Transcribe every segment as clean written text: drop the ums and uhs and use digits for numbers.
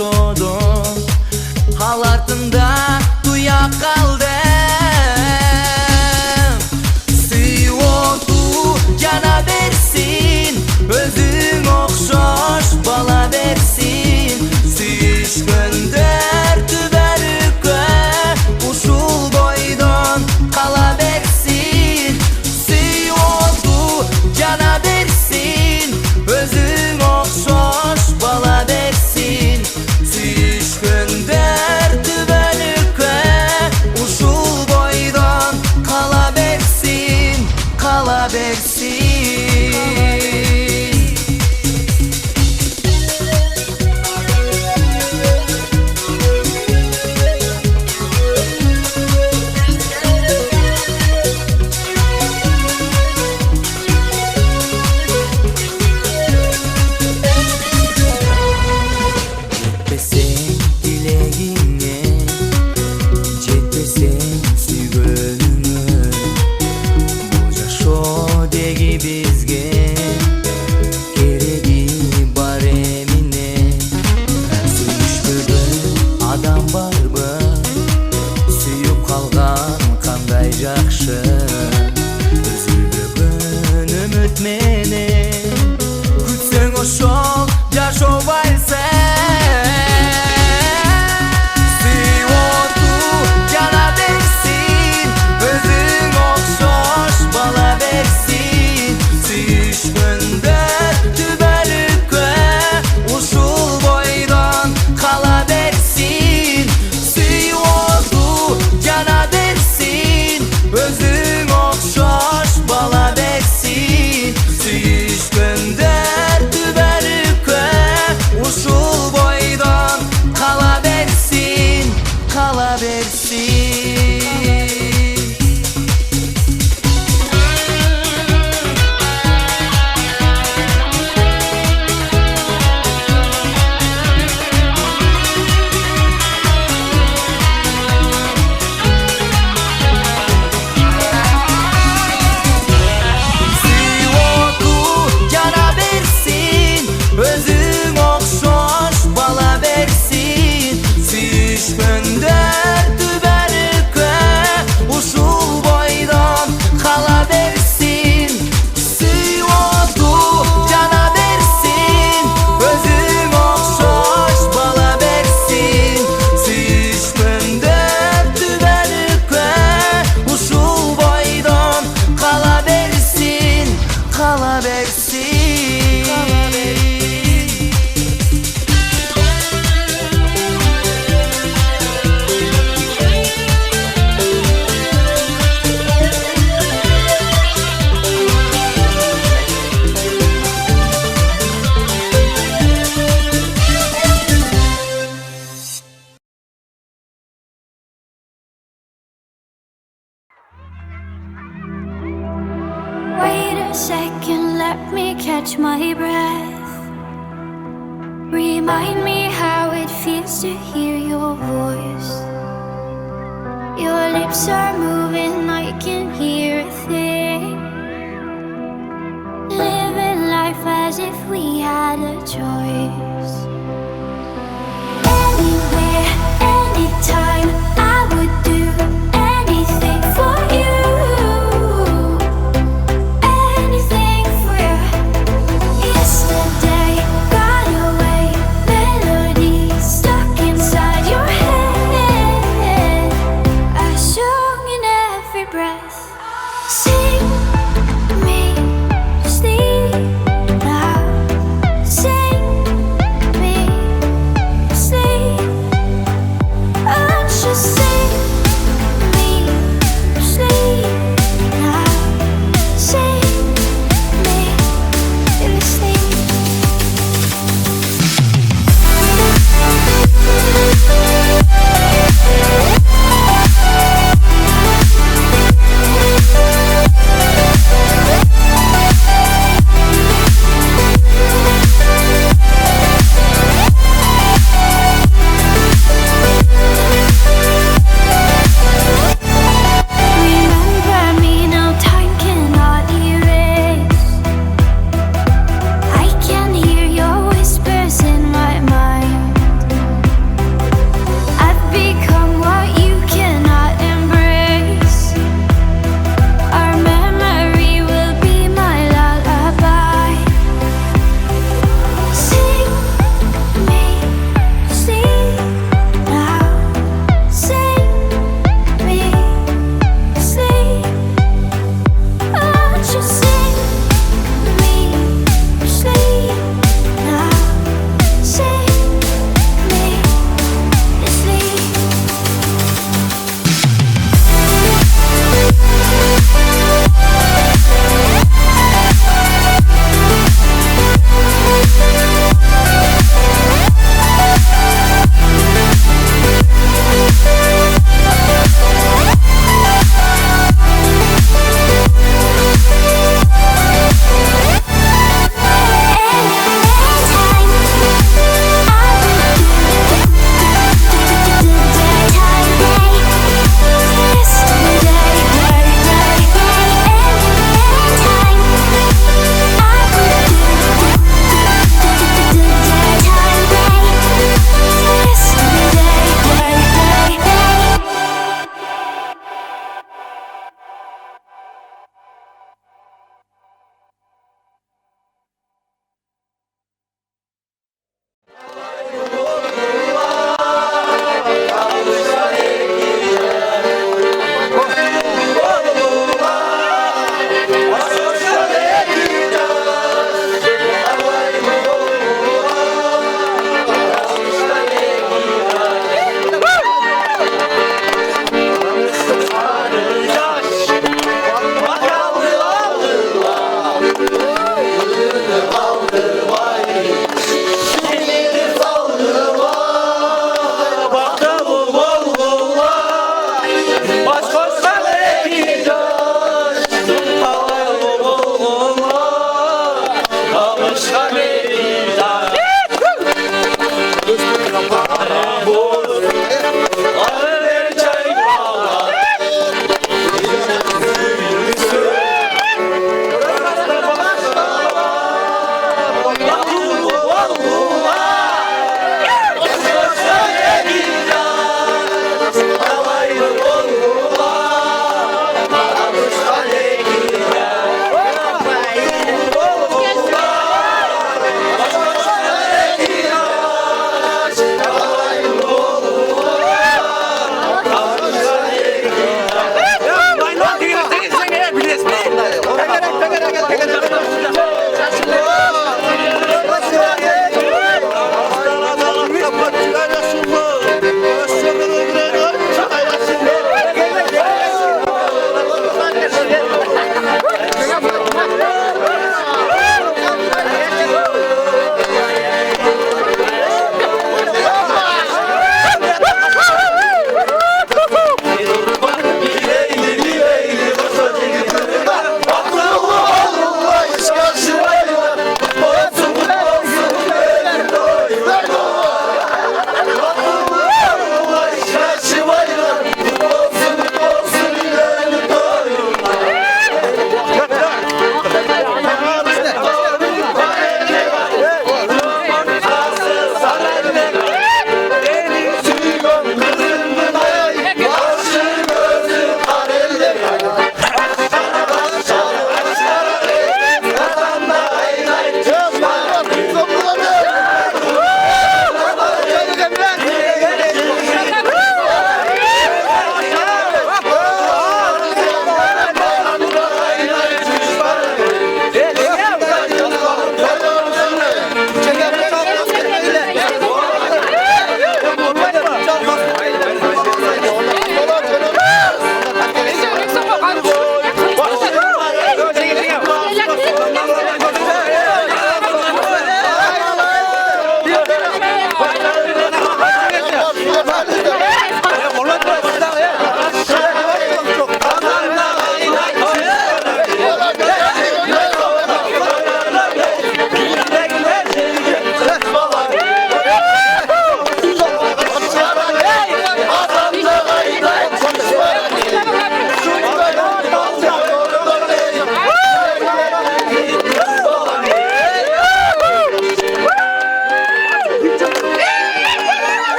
okşodu. Hal артында duya kaldım. Suyuğdu cana versin, özün okşoş bala versin. Suyuşkönдөр tüberükö uşul boydan kala versin. Suyuğdu cana versin, özün okşoş bala versin. Suyuşkönдөр tüberükö uşul boydan kala versin, kala versin. Jetpesen dileğine, jetpesen sügönüne, bu yaşodagi bizge keregi bar emine. Suyushtirgan adam barbi, suyup kalgan qanday yaxshi. Üzülbөгөн үмүт менен күтсөң ошол жашобайсың. Wait a second, let me catch my breath. Remind me how it feels to hear your voice. Your lips are moving, I can hear a thing. Living life as if we had a choice. Anywhere, anytime, I would do anything for you. Anything for you. Yesterday got away, melodies stuck inside your head. A song in every breath. Sing me sleep now. Sing me sleep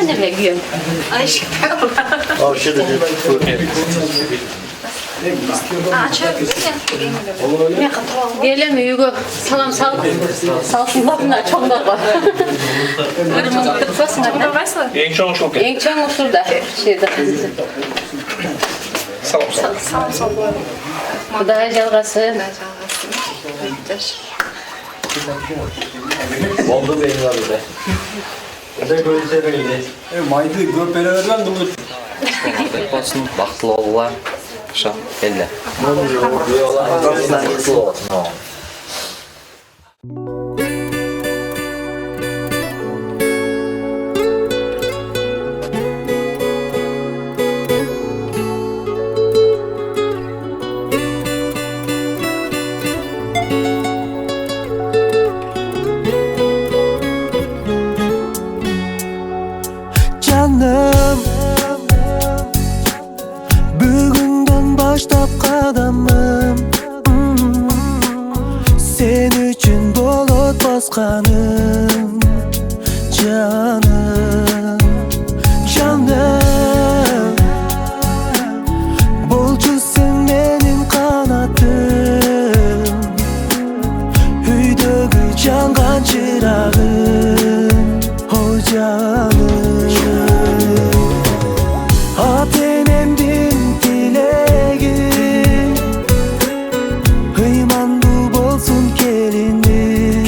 nereye giyiyorsun? Gelemiyor Yugo. Salam sal. Salsın bakımlar çoğunlar var. Ölümün kırpasın hadi. En çok çok. En çoğun şurada. Şeyde. Sağ ol. Kuday jalgasın. Oldu benim abi de. Öyle görünce böyle. Maydı göperelerden de olur. Olsun, baqtlı ollar. Şa, elle. Baqtlı olsun. Canım, bugünden başlap qadamım Sen üçün bolot basqaным Canım, canım Bolçu sen menin kanatım Üydögü jangan çırağım O canım Atenemdin dilegim Hıymandu bolsun kelindi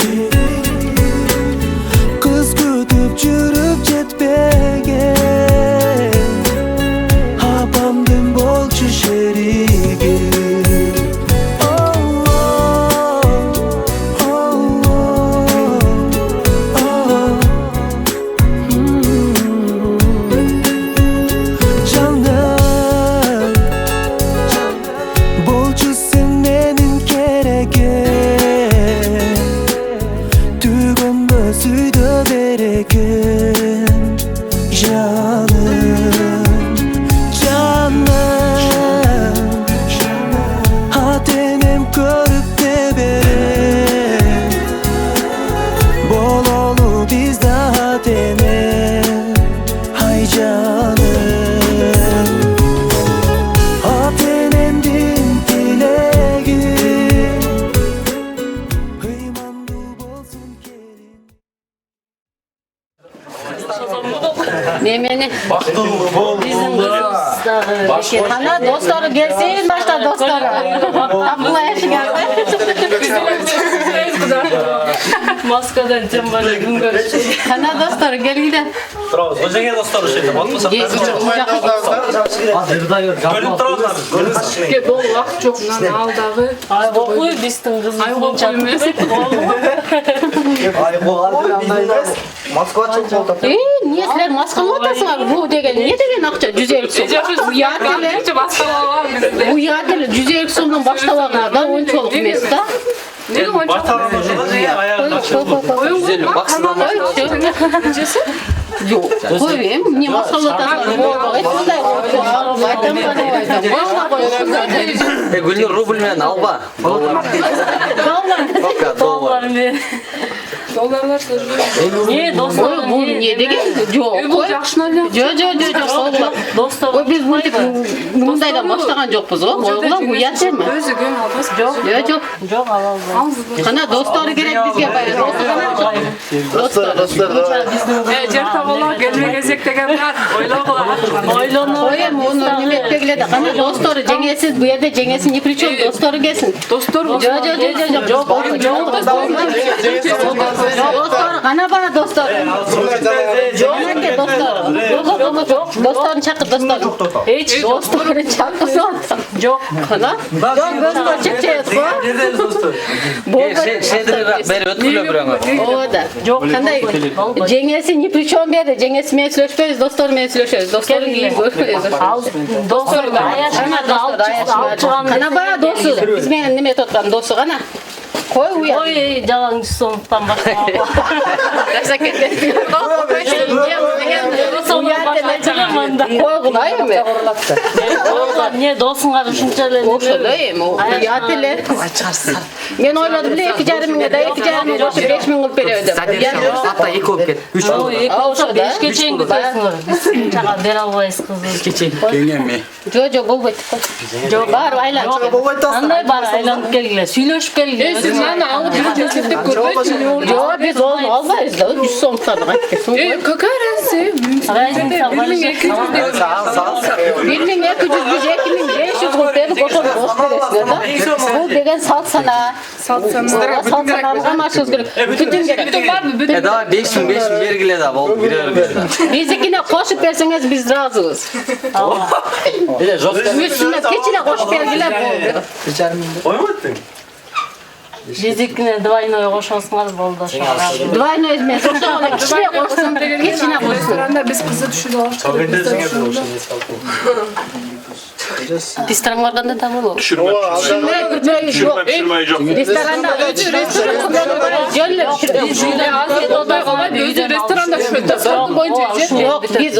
Kız kütüp жүрüp jetpegen Apamdın bolçu şerigim Oh, oh, oh, oh, oh. Canım, bolçu sen menin keregen Tügün süydü bereken Canım, canım Atenem körüp de bere Bololu bizde atenem Hay canım Atenemdin dilegim Hıymandu bolsun kelin Nemeni. Bizim kızımızda. Ana dostları gelsin başta dostları. Abla yaşı geldi. Maskadan cım var. Gün görüşürüz. Ana dostları gel gidelim. Bravo. Hocaga dostlar o'sha otmasa Bölüm Bu vaqt çok alдағы. Ay qo'y bizning qizimiz chaqirib. Ay qo'yadi. Moskva çok oldu. Niye sizlar maskani otasizlar? Bu degan ne degan aqcha 150 so'm. Bu yerdalar Басқалар бізде. bu yerdalar 150 so'mdan boshlab o'nchalik emas da. Nega Yo'q, qo'ying. Ne maskani otasizlar? Gülnur rubl bilan alba. Dollar. Долларлар сөргөн. Ne dostlar? Bu ne degan? Yo'q. Bu yaxshilanyapti. Yo'q. Dostlar. Biz bundaydan boshlagan jo'qmiz, o'g'lim bu yashaymi? Өзігім албас. Yo'q. Yo'q, qana dostlari kerak bizga bayon. Dostlar. Жер табалар келме кезек деген бар. Ойлағылар. Qo'yim, uni nima etgiladi? Qana dostlari jengesiz bu yerda jengesi ni при чем? Dostlari kelsin. Достор Yo'q. Dostlar, qana bana dostlar. Yo'q, dostlar. Dostlarni chaqir, dostlar. Hech dostlarni chaqirsan. Yo'q, qana? Yo'q, dostlar chaqirayapti. Şeydir beri ötkülüyor buranı. Oda. Yo'q, qanday? Jengesi ni при чем berdi? Jengesi men сөйлөшпөйбүз, достор men сөйлөшөбүз. Достор iyi көрөбүz. Достор Qana bana dostu. Biz meni nima aytayotgan dostu qana? Qo'y u yoq. Ой, жалаңыз сондықтан Koy kulay mı? Niye dosunlar üçüncüler? Oşalayım. O yatele. Ben oyladım bile 2,5 da 2,5 koşup 5.000 kılıp veriyordu. Hatta iki olup ket. Üç oldu. Beş geçen gidiyorsunuz. Çakal der albayız kızı. Geçelim. Yengem mi? Jojo bol bak. Jo var aylan. Anday var aylanıp gelgiler. Söyleşip gelgiler. Siz bana alıp bir cesetlik görmek Jo biz onu almayız da 100 som tadına kesin. Kakarensi. Bilmin 200 2500 kılıp koşup bu degen salt sana. Salt sana ama söz gerek. Bütün gerek. Var mı? Bütün Daha 5.000 vergile de bol birer birer. Bizikine koşup verseniz biz razıyız. Bir de jok. Üstüne keçine koşup vergiler oldu. Oynamadın? Bizikine duvayına koşmasınlar bolda şu an. Duvayını özmeye soksa keçine koşsun, keçine koşsun. restoranda biz kızı düşürüyoruz. Ben de sana yapıyorum. Restoranlardan da tamam olur. Pişirme. Restoranda Restoranda şöyle boyunca yok biz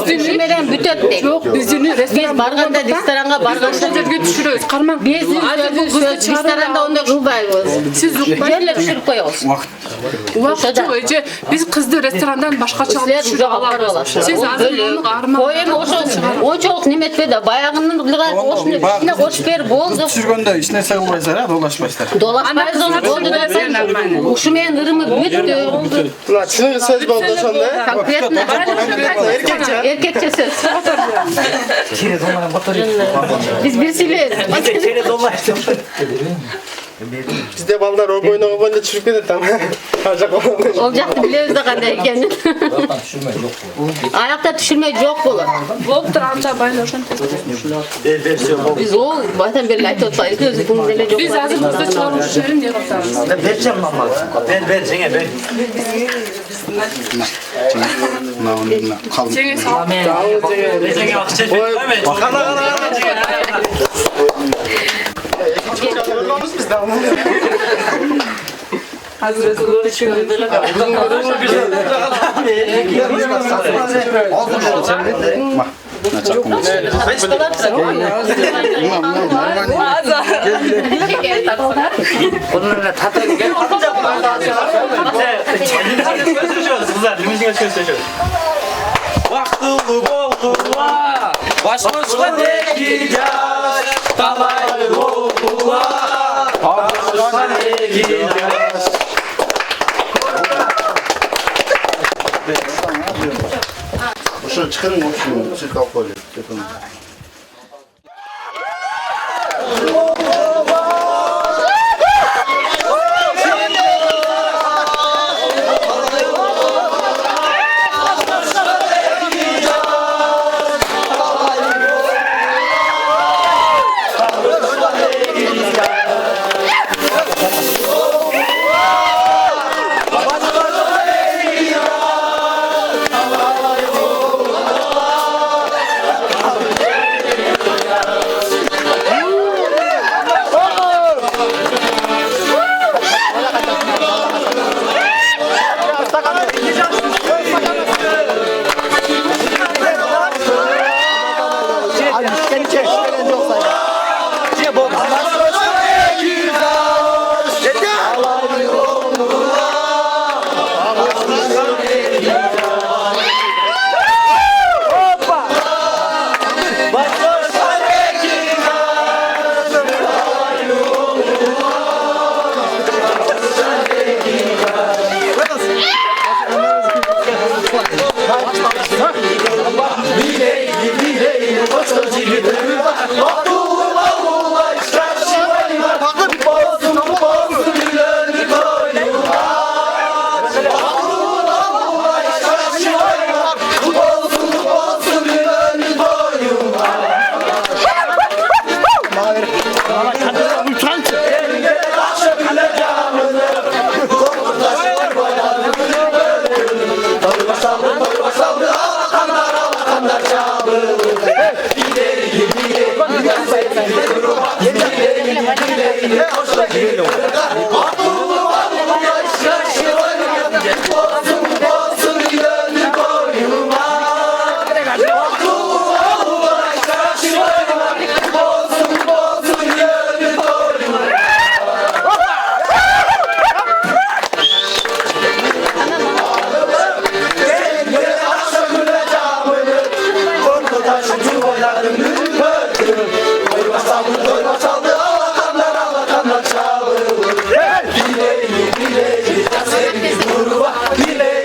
düşünmeden bütet yok bizini biz barganda restoranga barganda düşürüyoruz. Karman biz restoranda onda rubayız. siz Yerle pişirip koyuyoruz. vakti önce biz kızdı restorandan başka çalıp düşürüyor alamıyoruz. Siz azından karman. Koyayım o çok nimet ve de bayağının lira koşun koş ver boldu. Sürgünde içine sarılmayızlar ha dolaşmayızlar. Dolaşmayız onu boldu da sen uşumayan ırımı büttü. Ulan sizin söz balda sonunda. Takviyetine. Erkekçe söz. Biz birisiyiz. Bizde balda rol boyuna kapanınca çürük de tamam. Harcak olan. Olacaktı biliyoruz da kadar kendin. Ayakta düşürmek yok olur. Voltur amca bayılırsan. Biz o zaten bir light otayız. Gözükün böyle çok. Biz hazır kızı çalışırım diye bakıyoruz. Ben vereceğim ama. Ben Cengiz ben. Cengiz sağ ol. Cengiz bak çek. Bunlarla tatlı gel. Kızlar limuzine söylüyoruz. Vaktılı boldu va. Başımızda değil yaş. Kalay boldu va. Başımızda değil yaş. Şunu çıkarın mı? Şunu çıkar koyuyor. Gidelim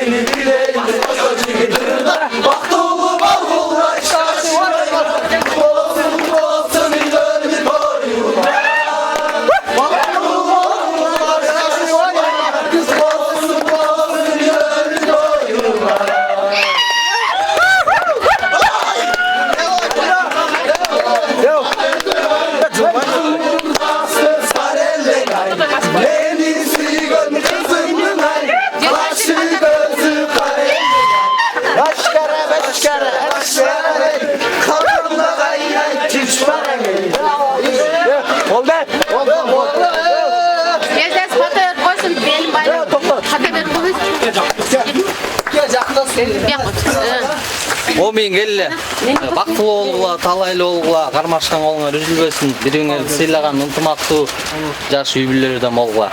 dileyni dileyni Baktulu balgula şaşırır Olsun ilörlü doyurma Baktulu balgula şaşırır Olsun ilörlü doyurma Gezdes fotoğraf koysun benim bayram. Hadi ver koy. О мен келле. Бактылуу болгула, талайлуу болгула, кармашкан колуңар үзүлбөсүн. Бириңерди сыйлаган ынтымактуу жаш үй бүлөлөрдөн болгула.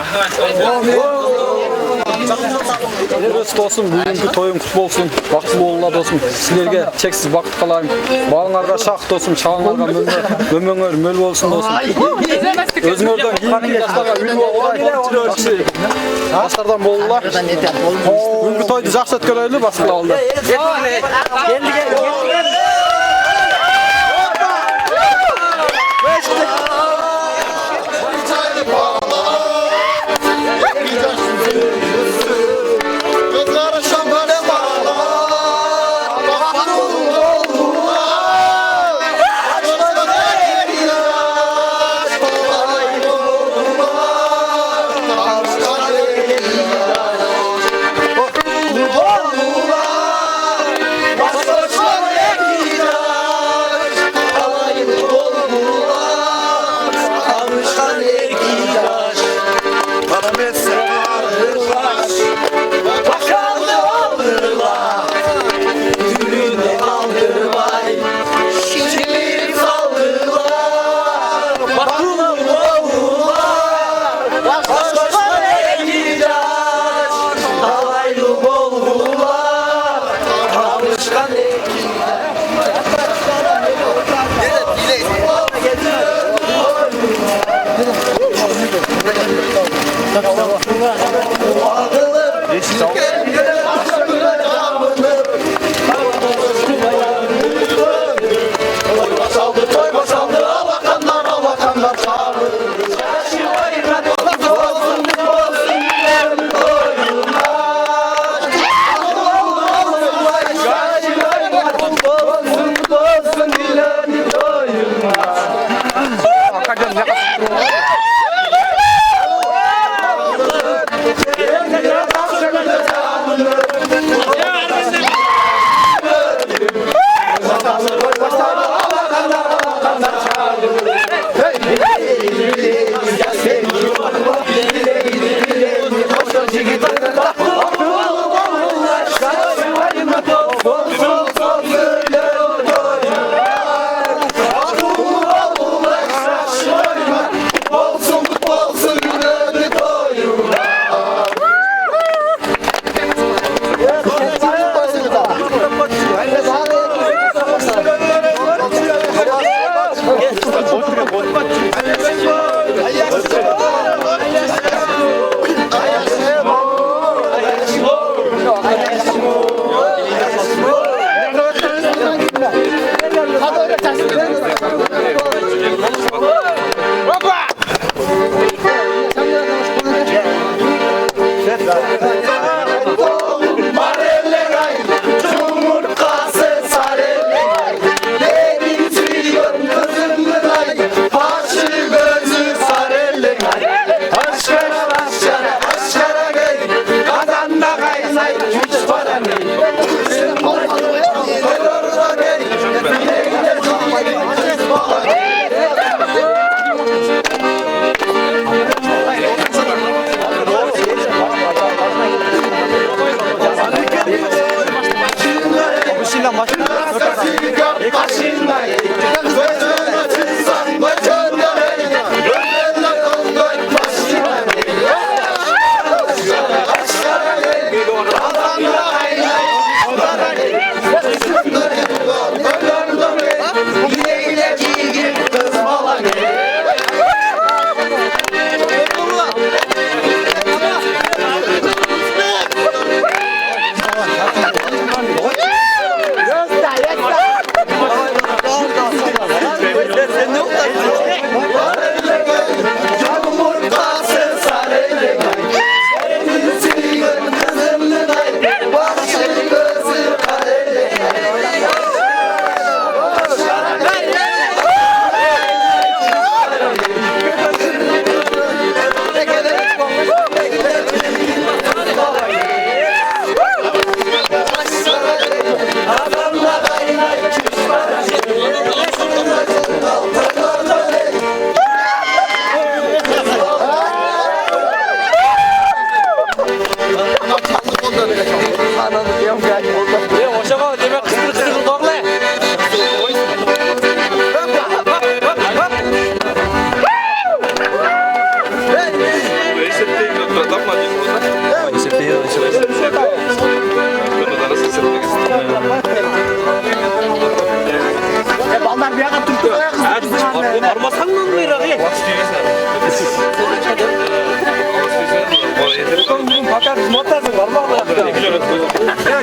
Өрөс досым, бүгүнкү тоюң кут болсун. Бактылуу болгула досым. Силерге чексиз бакыт каалайм. Балаңарга шак досум, чагыңарга мөмөңөр мөл болсун досум. Өзүңөрдөн кийинки жаштарга үлгү Кудай жакшы жаштардан болгула. Бүгүнкү тойду жакшы өткөрөлү, баскыла алды.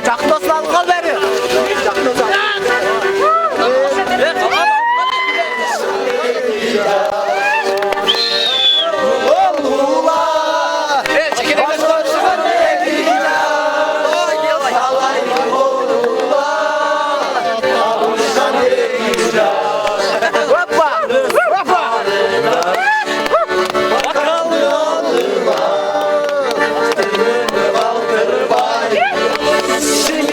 Жактосын алып кал бери. Жактосын. Şimdi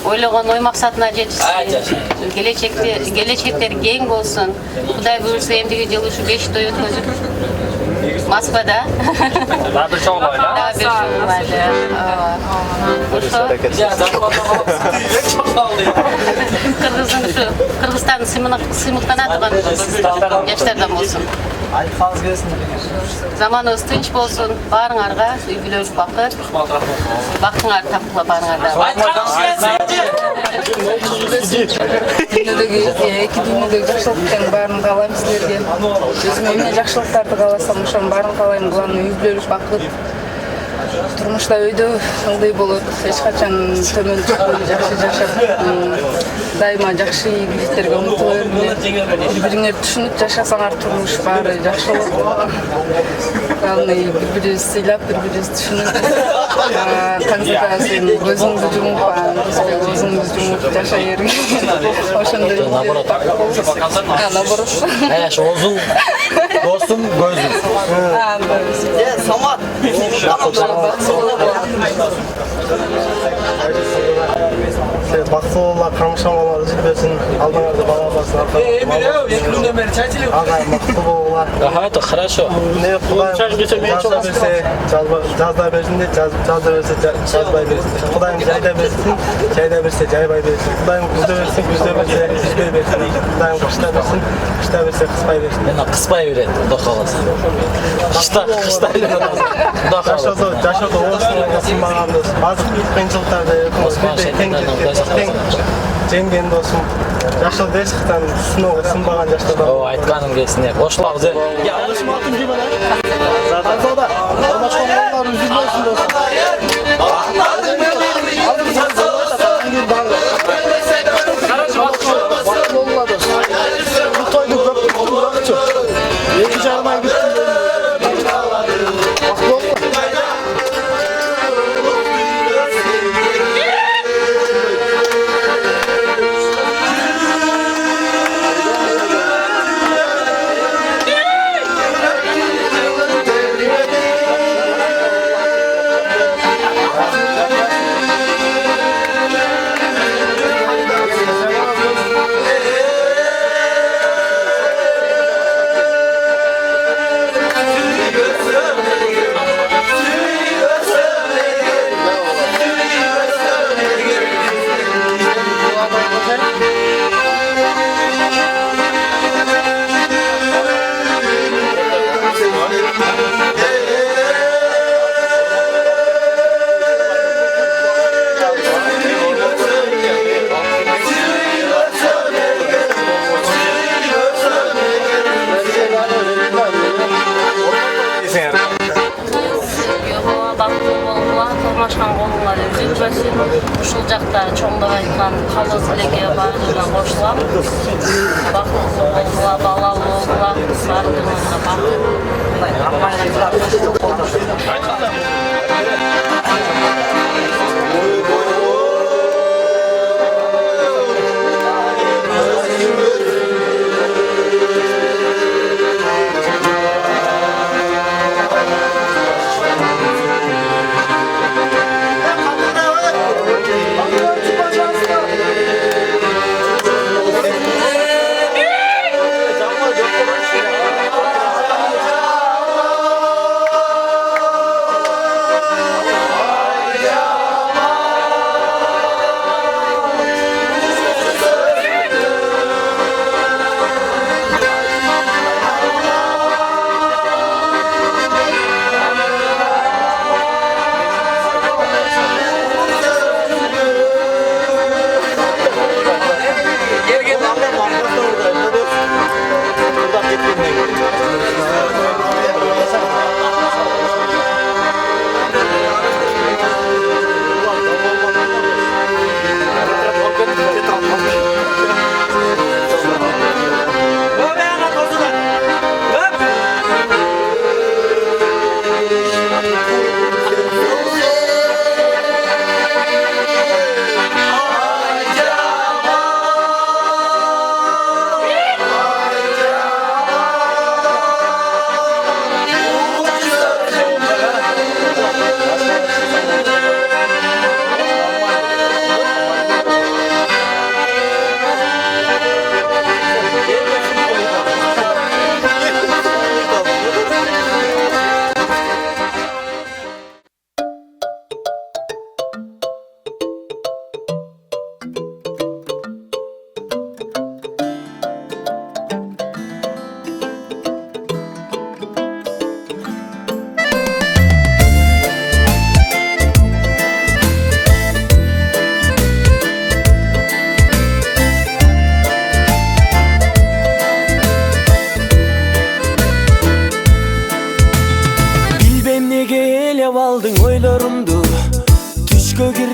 ойлогон ой максатына жетишсин. Келечектери кең болсун. Кудай буйрса эмдиги жылы ушу 5 той өткөзүп Москвада. Daha bir şey olaydı. Да, бир жыл байлы. Кыргыздын ушу Кыргызстандын сыймыктана турган жаштардан болсун. Заманыбыз тынч болсун, баарыңарга үй бүлөлүк бакыт. Бактыңар тапкыла баарыңарда. Dünyadagi эки дүйнөдөгү жакшылыктын баарын каалайм силерге. Өзүм эмне жакшылыктарды кааласам, ошонун баарын каалайм. Главное үй бүлөлүк бакыт. Турмушта өйдө ылдый болуп, эч качан төмөн түшпөй жакшы жашап, дайыма жакшы ийгиликтерге умтула бергиле. Бири-бириңерди түшүнүп жашасаңар турмуш баары жакшы болот. Главное бири-бирибизди сыйлап, бири-бирибизди түшүнүп, кандайда сен көзүңдү жумуп, көзүңдү жумуп жашай бергиле. Ошондой Наоборот. наоборот. Озун, достум, көзүм. Самат. Бақсы болула, қармышан болула, үзілбесін, алдыңарды бала басын, аға мықты болула. Ага, это хорошо. Не Құдайым жазда берсе, жазда берсін де, жазда берсе, жазбай берсін. Құдайым жайда берсін, жайда берсе, жайбай берсін. Құдайым күзде берсін, күзде берсе, күзбей берсін. Құдайым қышта берсін, қышта берсе, қыспай берсін. Мен қыспай береді, Құдай қаласа. Қышта береді. Жашоды осының сынбағанды, базық қиыншылықтарды жеңген досым. Жашыл дешіктен сынбаған жаштардан. О, айтқаным келсіне. Қошылабыз е. Азада, алмашқан болғар үзілмесін досым. Бақыт болула досым. Бұл тойды көп күттім, бірақ жоқ. 2 жарым ай күттім. Бақыт болула. Ушул жакта чоңдоп айткан калыс тилекке баардыгына кошулам. Бактылуу болгула, балалуу болгула, баардыгыңызга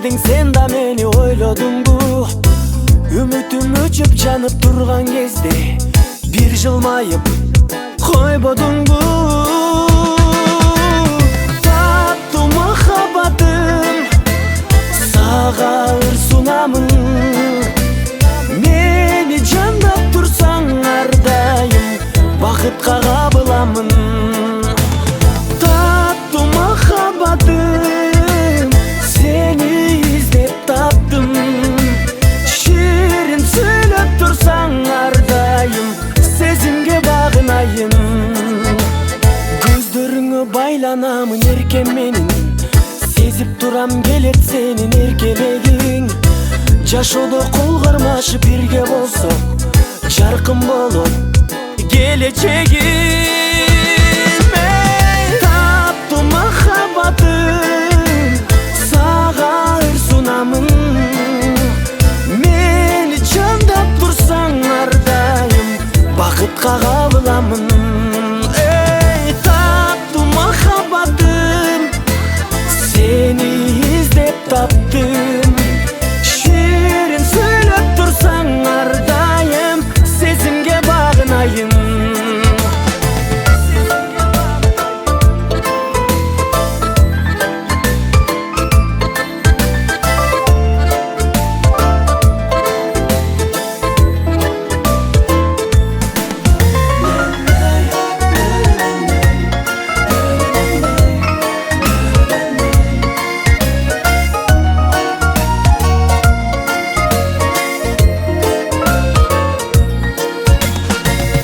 келдиң сен да мени ойлодуңбу үмүтүм өчүп жанып турган кезде бир жылмайып койбодуңбу таттуу махаббатым сага ыр сунамын мени жандап турсаң ар дайым бакытка кабыламын таттуу махаббатым сени издеп таптым ширин сүйлөп турсаң ар дайым сезимге багынайын көздөрүңө байланамын эркем менин сезип турам келет сенин эркелегиң жашоодо кол кармашып бирге болсок жаркын болот келечегим таттуу махаббатым сага ыр сунамын мени жандап турсаң ар дайым бакытка кабыламын таттуу махаббатым сени издеп таптым ширин сүйлөп турсаң ар дайым сезимге багынайын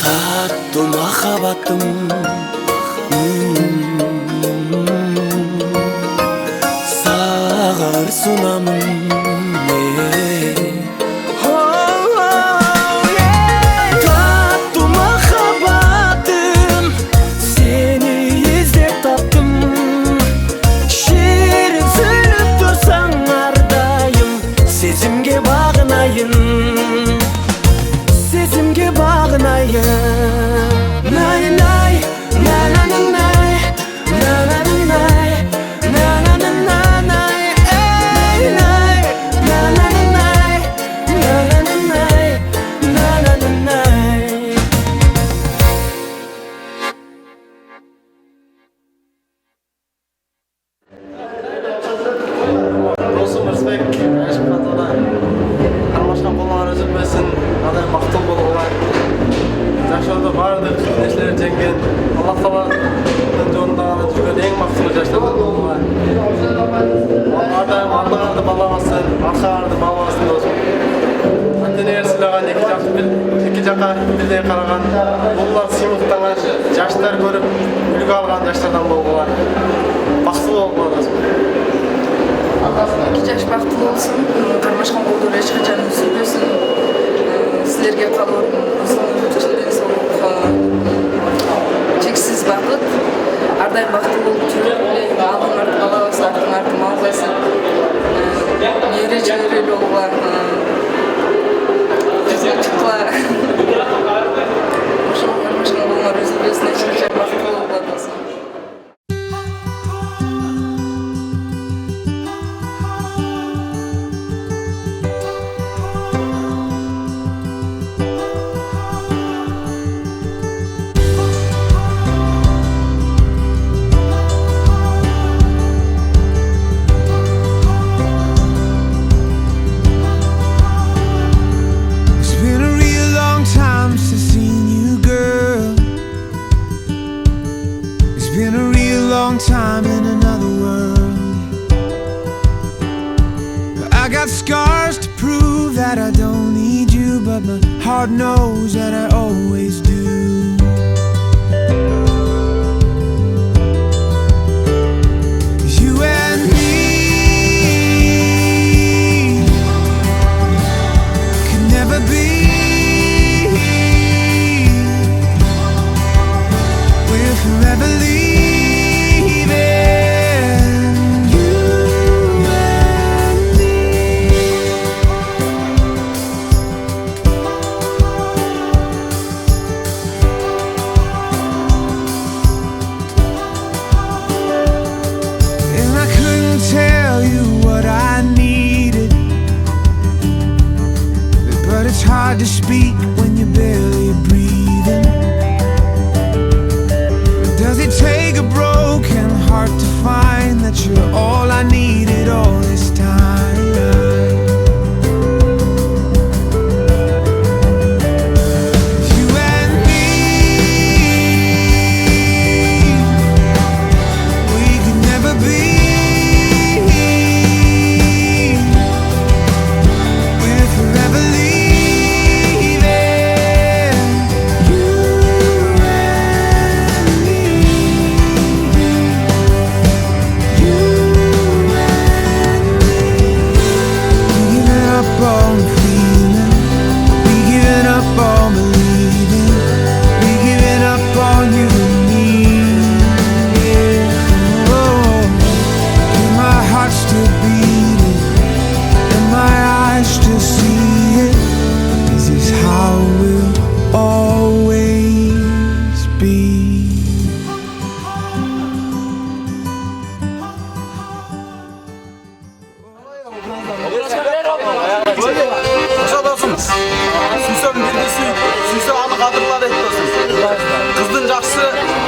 таттуу махаббатым сага ыр сунамын таттуу махаббатым сени издеп таптым ширин сүйлөп турсаң ар дайым сезимге багынайын сезимге багынайын най най на на на най на на на най на на на на най эй най на на на най на на на най на на на най Досым Рысбек, Айшым Фатона, аралашқан болғандар үзілмесін, адай бақытты болуға. Жашоодо бардык нерселерди жеңген, Аллах Тааланын жолунда гана жүргөн эң бактылуу жаштар болуға. Ардайым алдыңарды балабасын, аркаңарды балабасын досум. Ата-энеңер сыйлаган эки жакка бирдей караган, буллар сыймыктанган жаштар көрүп, үлгү алган жаштардан болуға. Бактылуу болуға досум. Эки жаш бактылуу болсун, кармашкан колдор эч качан үзүлбөсүн. Силерге калоорун чексиз бакыт, ар дайым бактылуу болуп жүрүп, алдыңарды балабасы, артыңарды малбасы, эре жегерелүү болуга, чыккыла. Ошол кармашкан колдор үзүлбөсүн, эч качан бактылуу болуп атасың. It's been a real long time since seeing you, girl. It's been a real long time in another world. I got scars to prove that I don't need you, but my heart knows that I always do. You and me could never be. We're forever leaving. You and me. hard to speak when you're barely breathing? Does it take a broken heart to find that you're all I needed all this time? You and me, we could never be. We're forever leaving. You and me. You and me. We giving up on feeling. We giving up on believing. We giving up on you and me. Yeah. Oh, and my heart still beating, and my eyes still see it. This is how we'll always be. Aşağı dostum. Süysem birdi süyse anı kadırlar et dostum. Kızdın жақсы,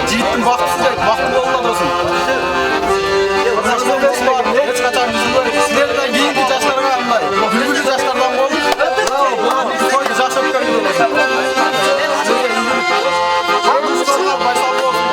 жігіттің бақытсыз et, бақытты болма достum. Қазақстан емес бар, ешқашан сіздерден кейінгі жастарға андай, үлгілі жастардан болып, тойды жақсы өткерген достum. Жастарға байсал болсын.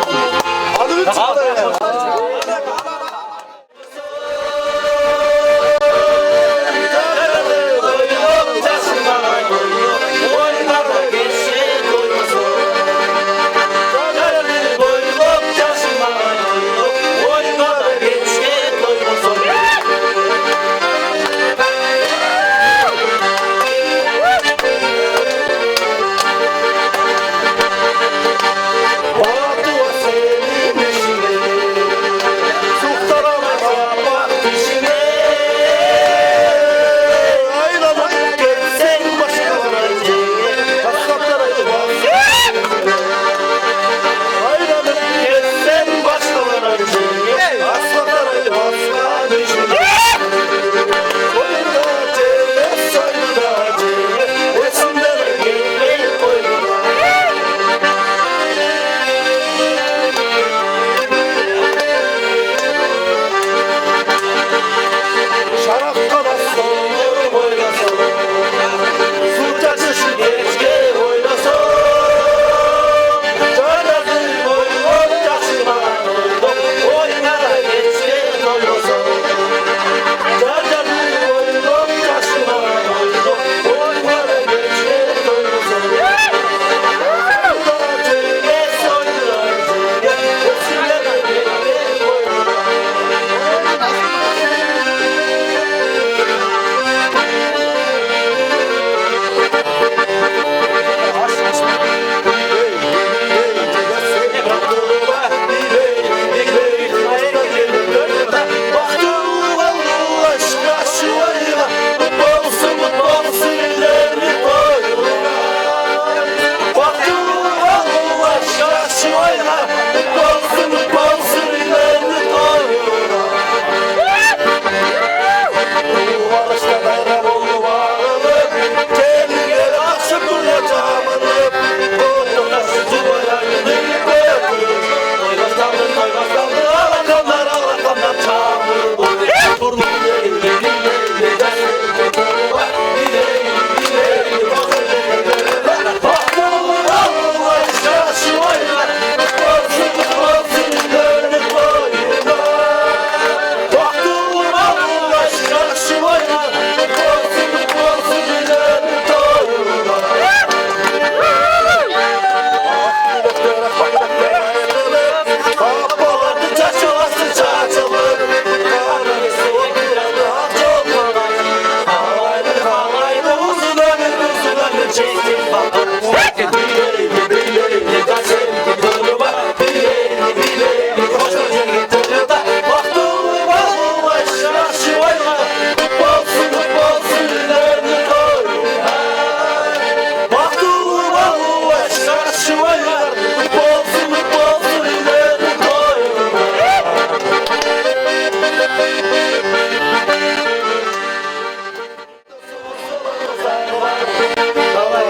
Давай.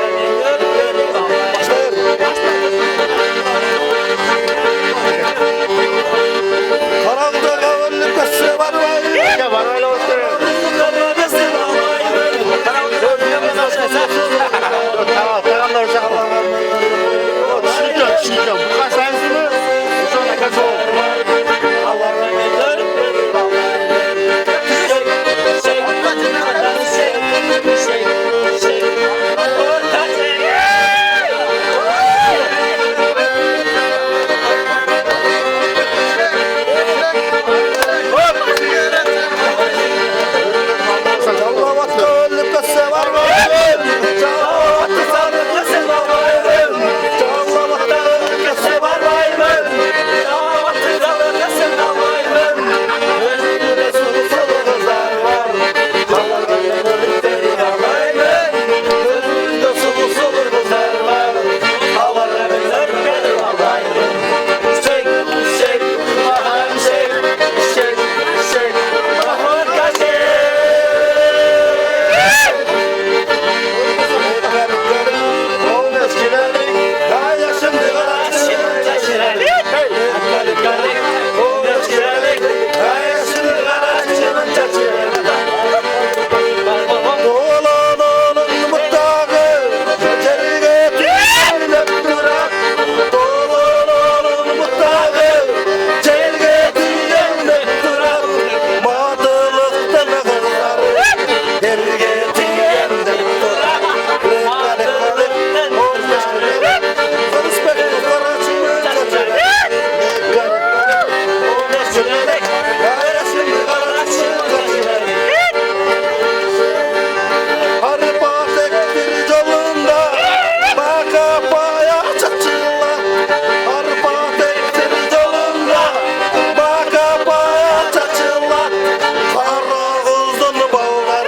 Kara uzun bağlar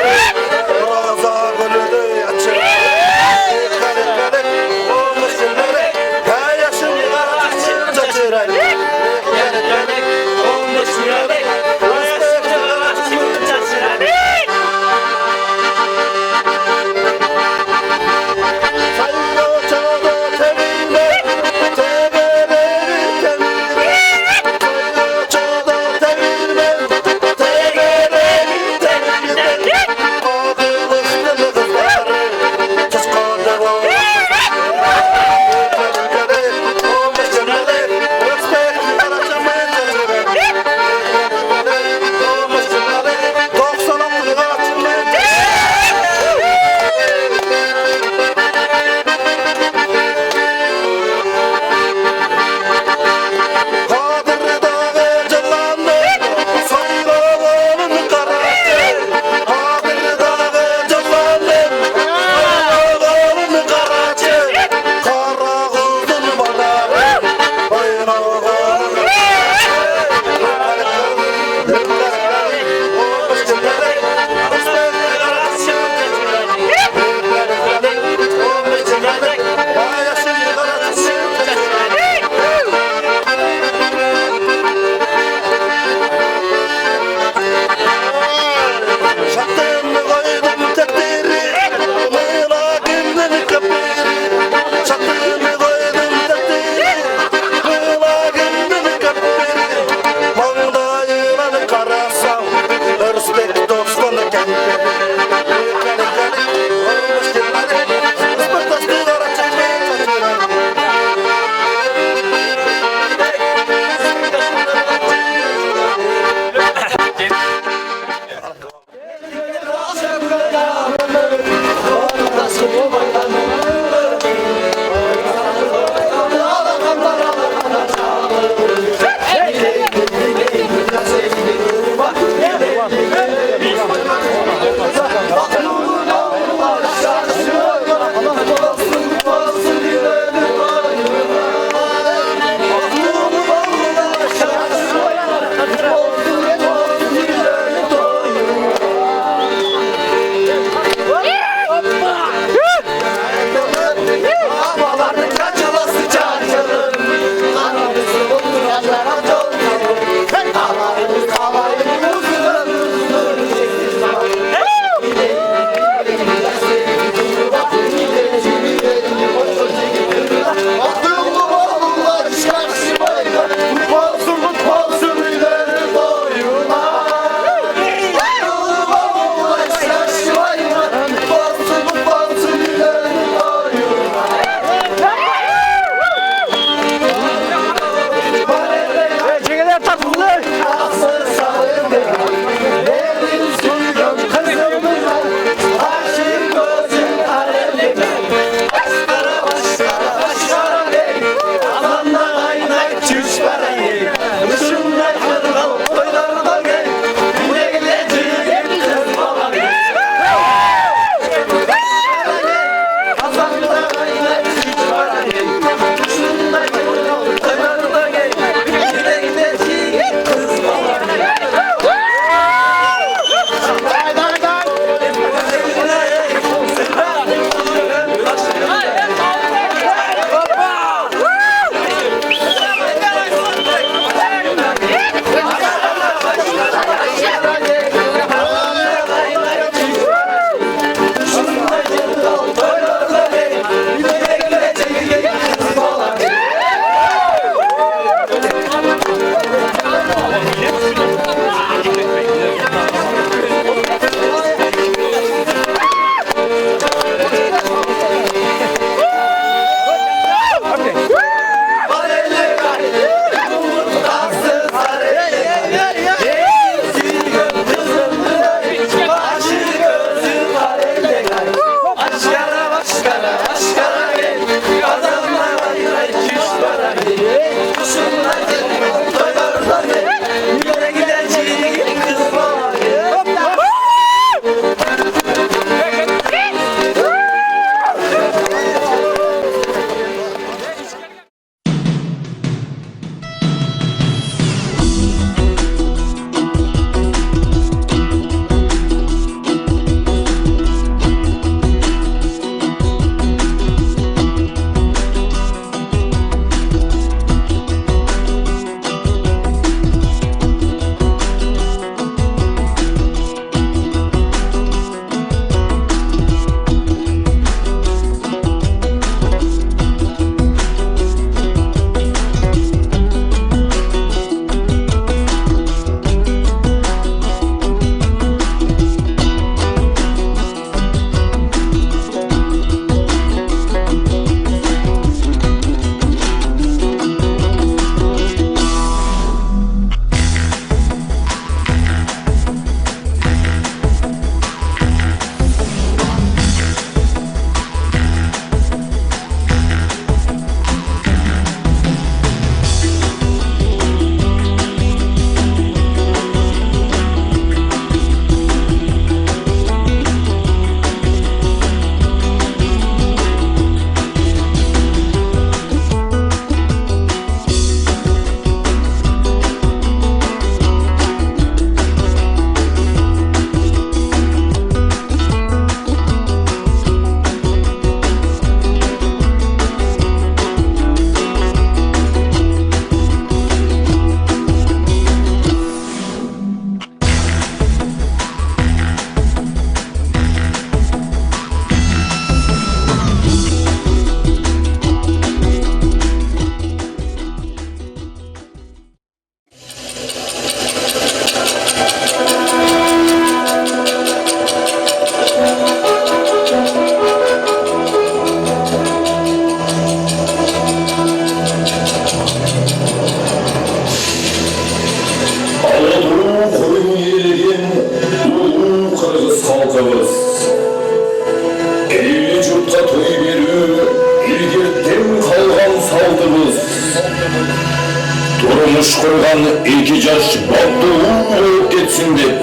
iki жаш бактыгын коюп кетсин деп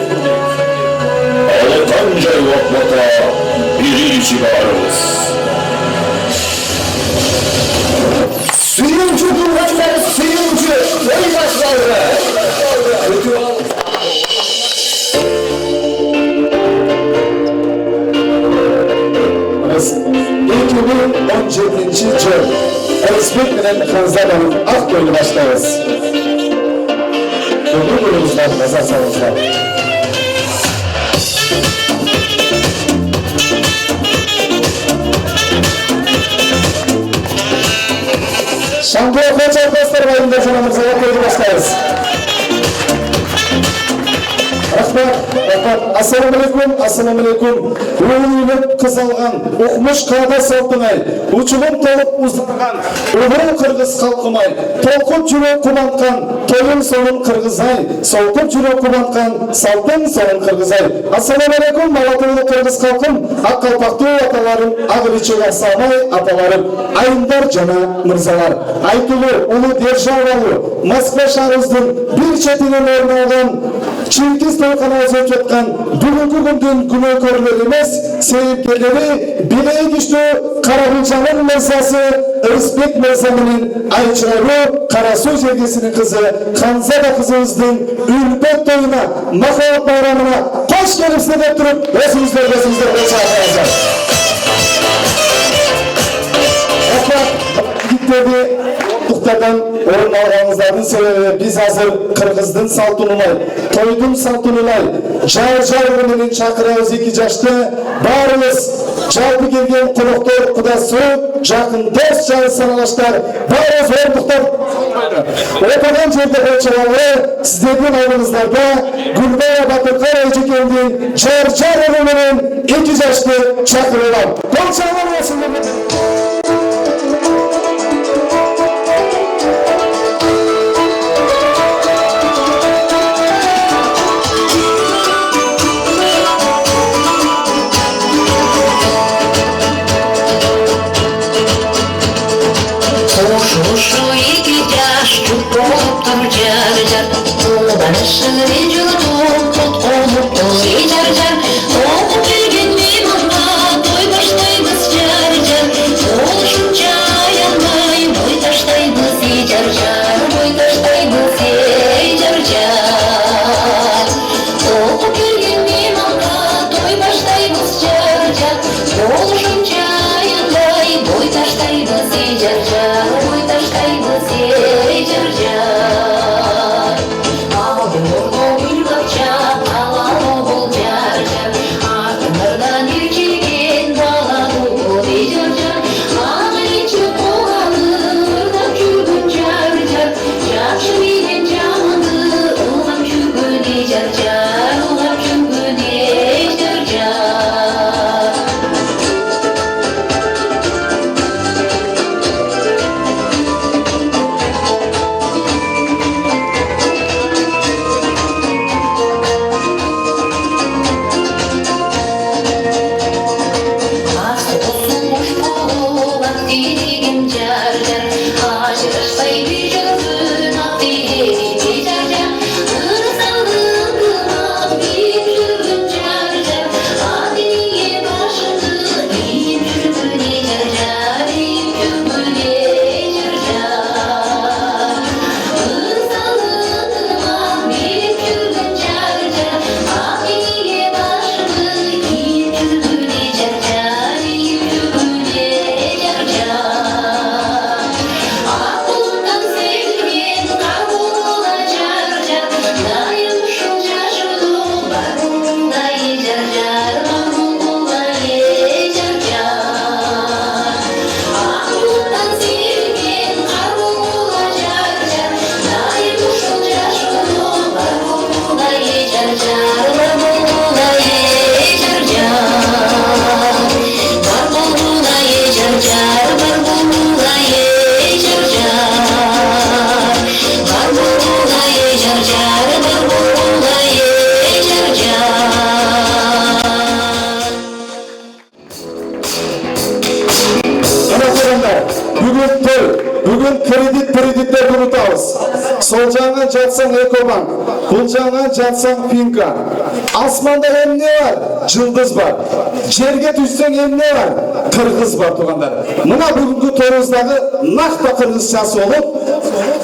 алакан жайлап бата бiri içi барыбыз. Suyuncu durmaklar, suyuncu, oy başları. Kötü al. 2017 yıl Özbek bilen Kanzada'nın Akgöl'ü başlarız. Öbür bölümümüzden nazarsanızlar. Şampiyon Koç Arkadaşlar Bayı'nda canımızı Akgöl'ü başlarız. Assalamu alaikum. Uyuluk kızalgan, okumuş kağıda saltınay, uçulum tolup uzlargan, uğur kırgız kalkımay, tolkup cürek kumantkan, toyun sonun kırgızay, solkup cürek kumantkan, saltın sonun kırgızay. Assalamu alaikum, Malatılı kırgız kalkım, Akkalpaklı atalarım, Ağrıçık Asamay atalarım, Ayındar Cana Mırzalar, Aytulu, Ulu Derşavalı, Moskva şarızdım, bir çetinin orna olan, Çirkiz toyqana özüp жатқан бүгінгі күндің күнөөкөрлері емес, себепкерлері билей күштүү Карагулчанын мырзасы Ырысбек мырза менен Айчырайлуу Кара Суу жергесинин кызы Ханзада кызыбыздын үлпөт тоюна, махабат байрамына кош келипсиз деп туруп, өзүңүздөр кол чапыңыздар. Туктардан орун алганыңыздардын себеби биз азыр кыргыздын салтынылай, тойдун салтынылай, жар менен чакырабыз 2 жашты баарыбыз жалпы келген коноктор, кудасы, жакын дос жан саналаштар, баарыбыз ордуктап отаган жерде болчогонго сиздердин алдыңыздарда Гүлбая Батыркар эжекемдин жар менен 2 жашты чакырылам. Кол чалган болсун. Бүгін кредиттерді ұмытамыз. Сол жағынан жатсаң Экобанк, бұл жағынан жатсаң Финка. Асманда емне бар? Жылдыз бар. Жерге түссең емне бар? Қырғыз бар туғандар. Мына бүгінгі тойымыздағы нақты қырғызшасы болып,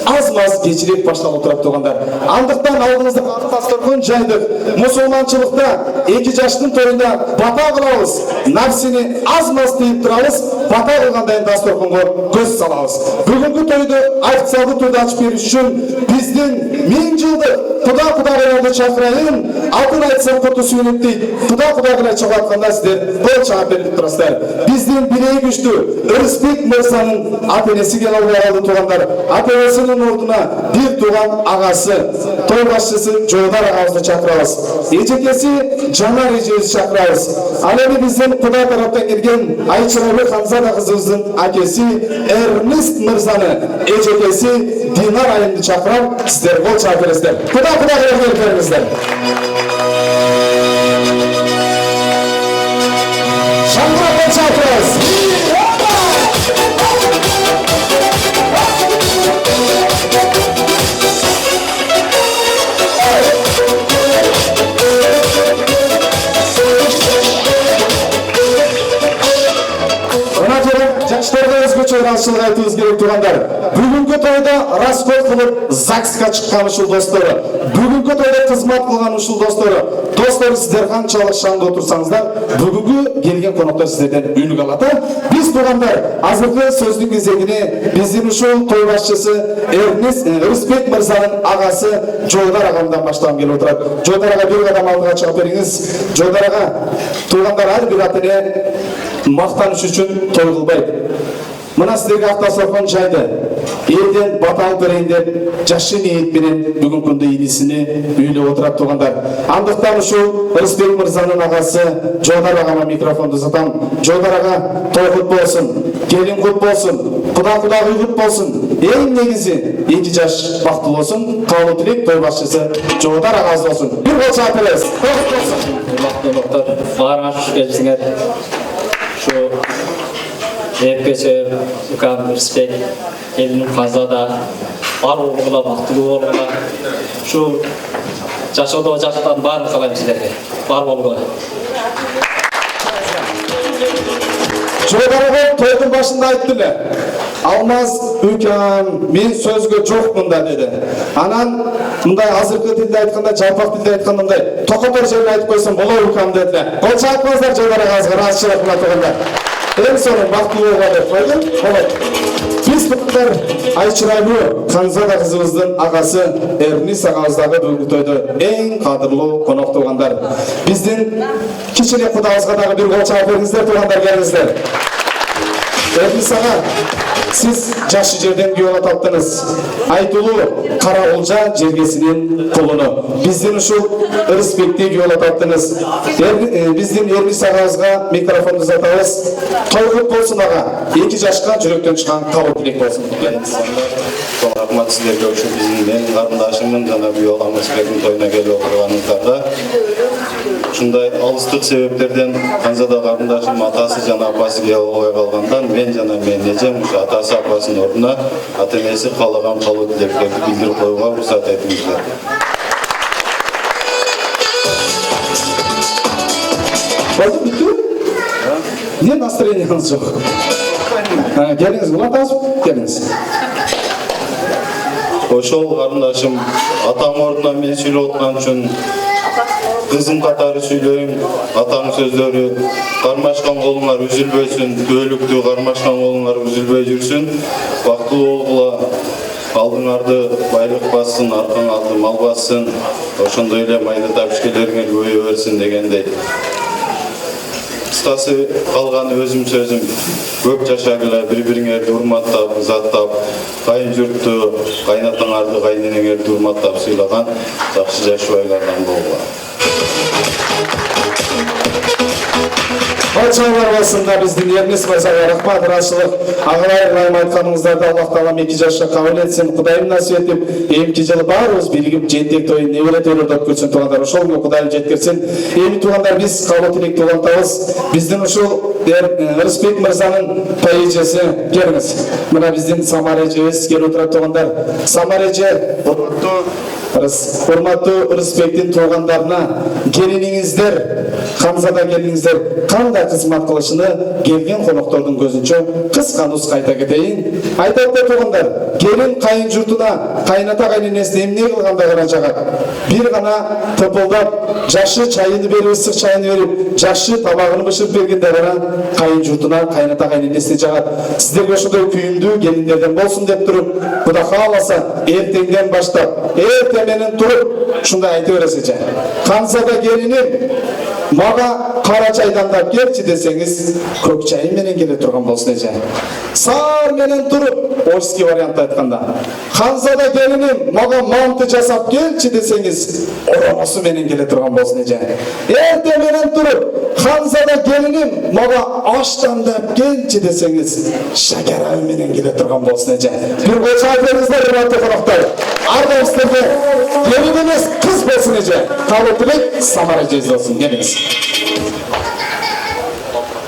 аз-маз кечірек башталып тұрып туғандар. Андықтан алдыңызда дастархан жайдық. Мұсылманшылықта 2 жаштың тойында бата қылабыз. Нәпсіні аз-маз тыйып тұрабыз, бата қылғандайын дастарханға көз салабыз. Бүгінгі тойды официалды түрде ашып беру үшін біздің 1000 жылдық құда-құдағыларды шақырайын, атын айтсам құты сүйініп дейді. Құда-құдағылар чағатқанда сіздер бұл жауап беріп тұрасыздар. Біздің бірей күшті Үрісбек Мырзаның ата-енесі келіп алды туғандар. Ата-енесінің ордына бір туған ағасы, той басшысы Жолдар ағамызды шақырамыз. Ежекесі Жанар ежемізді шақырамыз. Ал енді біздің құда тараптан келген Айшырабек Ханзада қызымыздың әкесі Эрнест Мырзаны, ежекесі Динар айымды шақырам, сіздер бұл жауап бересіздер. Құда-құдағылар келіп беріңіздер. Шаңырақпен шақырыңыз. Жаштарға өзгөчө ыраазычылык айтыбыз керек туғандар. Бүгүнкү тойда расход кылып ЗАГСка чыккан ушул достору, бүгүнкү тойда кызмат кылган ушул достору, сиздер канчалык шаңда отурсаңыздар, бүгүнкү келген коноктор сиздерден үлгү алат. Биз туғандар азыркы сөздүн кезегине биздин ушул той башчысы Үрісбек Мырзанын агасы Жолдар агамдан баштаган келип отурат. Жолдар ага бир кадам алдыга чыгып бериңиз. Жолдар ага туғандар ар бир ата-эне мактаныш үчүн той кылбайт. Мына сіздерге автосорхон жайды. Елден бата алып берейин деп жакшы ниет менен бүгүн күндө идисини үйлөп отурат туғандар. Андыктан ушул Үрісбек Мырзанын агасы Жолдар агама микрофонду uzatам. Жолдар ага той кут болсун, келин кут болсун, куда-кудагый кут болсун. Эң негизи 2 жаш бактылуу болсун. Каалоо тилек той башчысы Жолдар агабыз болсун. Бир кол чаап беребиз. Той кут болсун. Урматтуу баарыңар келипсиңер. Şu Epkese Ukam Respekt elinin fazlada var olgular, baktılığı olgular. Şu Jaşoda ocaktan barın kalayım sizlerge. Var olgular. Жолдарга тойдун башында айттылы. Алмаз Үкам, мен сөзгө жокмун да деди. Анан мындай азыркы тилде айтканда, жалпак тилде айтканда мындай токотор жерин айтып койсом болобу Үкам дедиле. Кол чаапыңыздар Жолдарга ыраазычылык менен тургандар. Эң сонун бактылуу болго деп койдум. Болот. Биз туктар Айчырабек Ханзада кызыбыздын агасы Эрнис агабыздагы бүгүнкү тойдо эң кадырлуу конок тугандар. Биздин кичине кудабызга дагы бир кол чаап бериңиздер тугандар, келиңиздер. Эрнис ага, сиз жакшы жерден күйөө таптыңыз. Айтылуу кара улжа жергесинин кулуну. Биздин ушул Үрісбекти күйөө таптыңыз. Биздин Эрнис агабызга микрофонду uzatабыз. Той кут болсун ага. 2 жашка жүрөктөн чыккан кабыл тилек болсун. Рахмат силерге ушу биздин менин карындашымдын жана күйөө агам Үрісбектин тоюна келип отурганыңыздарга. Ушундай алыстык себептерден Ханзада карындашым атасы жана апасы келип албай калгандан мен жана менин эжем ушу атасы апасынын ордуна ата-энеси каалаган каалоо тилектерди билдирип коюуга уруксат этиңиздер. Болду бүттү? Не настроениеңиз жок? Келиңиз, улантасып келиңиз. Ошол карындашым атаң ордуна мен сүйлөп аткан үчүн кызым катары сүйлөйм, атаң сөздөрү кармашкан колуңар үзүлбөсүн, көөлүктү кармашкан колуңар үзүлбөй жүрсүн, бактылуу болгула, алдыңарды байлык бассын, аркаң алды мал бассын, ошондой эле майда тапишкелериңер көбөйө берсин дегендей. Кыскасы калган өзүм сөзүм, көп жашагыла, бири-бириңерди урматтап, ызаттап, кайын журтту, кайнатаңарды, кайненеңерди урматтап сыйлаган жакшы жашыбайлардан болгула. Алчалар басында биздин Эрнис Мырзага рахмат, ыраазычылык. Агалайым айтканыңыздарды Аллах Таала 2 жашка кабыл этсин, Кудайым насип этип, 2 жыл баарыбыз биригип жентек той небере тойлорду өткөрсүн тугандар. Ошол күнү Кудайым жеткирсин. Эми тугандар, биз каалоо тилек улантабыз. Биздин ушул Ырысбек мырзанын поэзиясы. Келіңіз. Мына біздің Самар эжебиз келіп отырат туғандар. Самар эже, урматтуу Ырысбектин туугандарына келиниңиздер, Ханзада келиниңиздер кандай кызмат кылышыны келген коноктордун көзүнчө кыска нуска айта кетейин. Айтат да туугандар, келин кайын журтуна, кайната кайненесине эмне кылганда гана жагат. Бир гана тополдоп, жакшы чайыны берип, ысык чайыны берип, жакшы табагын бышырып бергенде гана кайын журтуна, кайната кайненесине жагат. Сиздерге ошондой күйүндүү келиндерден болсун деп туруп, Кудай кааласа, эртеңден баштап, эрте менен туруп, ушундай айта бересиз. Ханзада келиним, мага кара чай дандап келчи десеңиз, көк чай менен келе турган болсун эже. Саар менен туруп, орский вариантта айтканда, Ханзада келиним, мага манты жасап келчи десеңиз, оромосу менен келе турган болсун эже. Эрте менен туруп, Ханзада келиним, мага аш дандап келчи десеңиз, шакарабы менен келе турган болсун эже. Бир кол чай бериңиздер, урматтуу коноктор. Ар кайсы сиздерге келин эмес, кыз болсун эже. Кабыл тилек Самар эжебиз болсун. Келиңиз.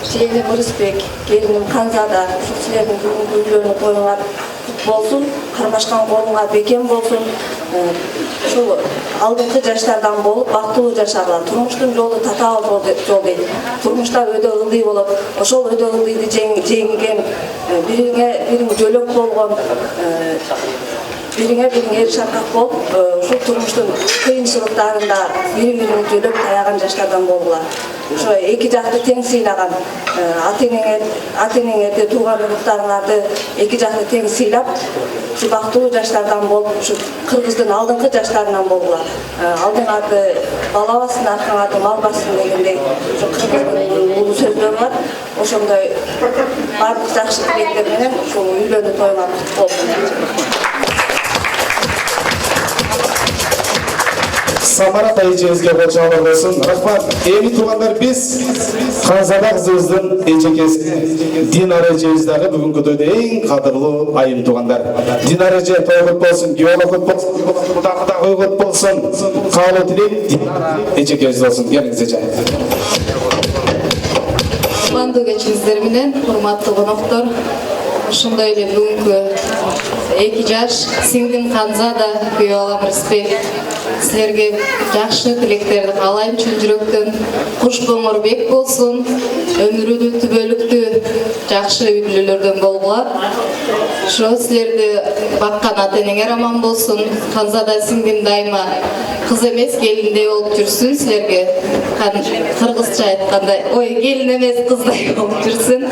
Келиним Ырысбек, келиним Ханзада, силердин бүгүнкү үйлөрүнө коюңар болсун, кармашкан колуңар бекем болсун. Ушул алдыңкы жаштардан болуп, бактылуу жашагыла. Турмуштун жолу татаал жол дейт. Турмушта өйдө ылдый болуп, ошол өйдө ылдыйды жеңген, бириң жөлөк болгон, бириңе эр шаркак болуп, ушул турмуштун кыйынчылыктарында бири-бирине жөлөп таяган жаштардан болгула. Ошо эки жакты тең сыйлаган, ата-энеңерди, тууган уруктарыңарды эки жакты тең сыйлап, ушу бактылуу жаштардан болуп, ушу кыргыздын алдыңкы жаштарынан болгула. Алдыңарды бала бассын, аркаңарды мал бассын дегендей ушу кыргыздын улуу сөздөр бар. Ошондой бардык жакшы тилектер менен ушул үйлөнүү тоюңар куттук болсун. Самара эжебизге кошолор болсун. Рахмат. Эми туугандар, биз Ханзада кызыбыздын эжекеси Динара эжебиз дагы бүгүнкү тойдо эң кадырлуу айым туугандар. Динара эже тойгут болсун, геолог болсун, Кудайга койгут болсун. Каалоо тилек Динара эжекебиз болсун. Келиңиз эже. Кубандуу кечиңиздер менен, урматтуу коноктор, ушундай эле бүгүнкү эки жаш сиңдим Ханзада, күйөө балам Ырысбек, силерге жакшы тилектерди каалайм чын жүрөктөн. Куш коңор бек болсун, өмүрүнү түбөлүктүү жакшы үй бүлөлөрдөн болгула. Ошо силерди баккан ата-энеңер аман болсун. Ханзада сиңдим дайыма кыз эмес, келиндей болуп жүрсүн силерге. Кыргызча айтканда, ой, келин эмес, кыздай болуп жүрсүн.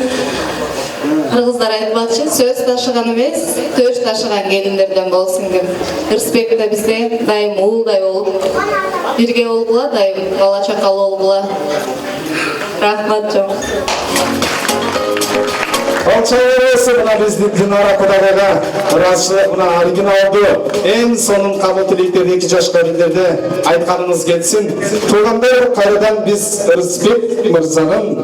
Кыргыздар айтмакчы, сөз ташыган эмес, төш ташыган келиндерден болсун деп. Ырысбек да бизде дайым уулдай болуп бирге болгула, дайым бала чакал болгула. Рахмат жок. Алчайырысы мына биздин Динара Кудайга ыраазычылык мына оригиналдуу эң сонун кабыл тилектерди эки жаш келиндерде айтканыңыз келсин. Туугандар, кайрадан биз Ырысбек мырзанын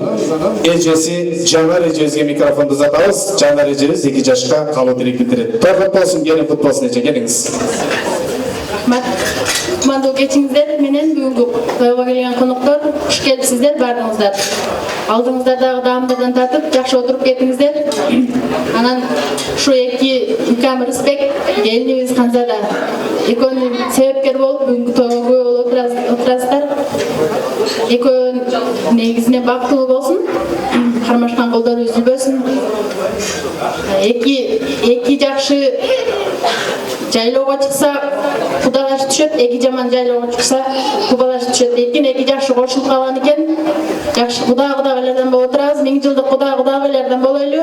эжеси Жанар эжебизге микрофонду узатабыз. Жанар эжебиз эки жашка кабыл тилек билдирет. Торгот болсун, келин кут болсун эже, келиңиз. Кубандуу кечиңиздер менен бүгүнкү тойго келген коноктор, куш келипсиздер баарыңыздар. Алдыңыздардағы даамдардан тартып, жакшы отуруп кетиңиздер. Анан ушу эки укам Ырысбек, келинибиз Ханзада экөөнү себепкер болуп бүгүнкү тойго күбө болуп отурасыздар. Экөө негизине бактылуу болсун, кармашкан колдору үзүлбөсүн. Эки жакшы жайлоого чыкса кудалаш түшөт, эки жаман жайлоого чыкса кубалаш түшөт дейт. Эки жакшы кошулуп калган экен. Жакшы кудагайлардан болуп отурабыз. 1000 жылдык кудагайлардан болойлу.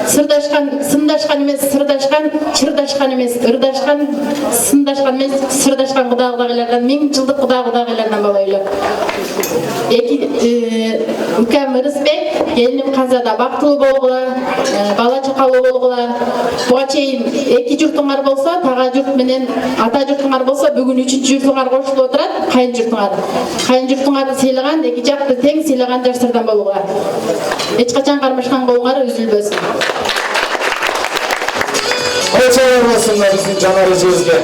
Сындашкан эмес, сырдашкан, чырдашкан эмес, ырдашкан, сындашкан эмес, сырдашкан кудагайлардан 1000 жылдык кудагайлардан болойлу. Эки укам Ырысбек, келиним Ханзада бактылуу болгула, бала чакалуу болгула. Буга чейин эки журтуңар болсо, тага журт менен ата журтуңар болсо, бүгүн 3-чү журтуңар кошулуп отурат, кайын журтуңар. Кайын журтуңарды сыйлаган, эки жакты тең сыйлаган жаштардан болгула. Эч качан кармашкан колуңар үзүлбөсүн. Алчайыр болсун биздин Жанар эжебизге.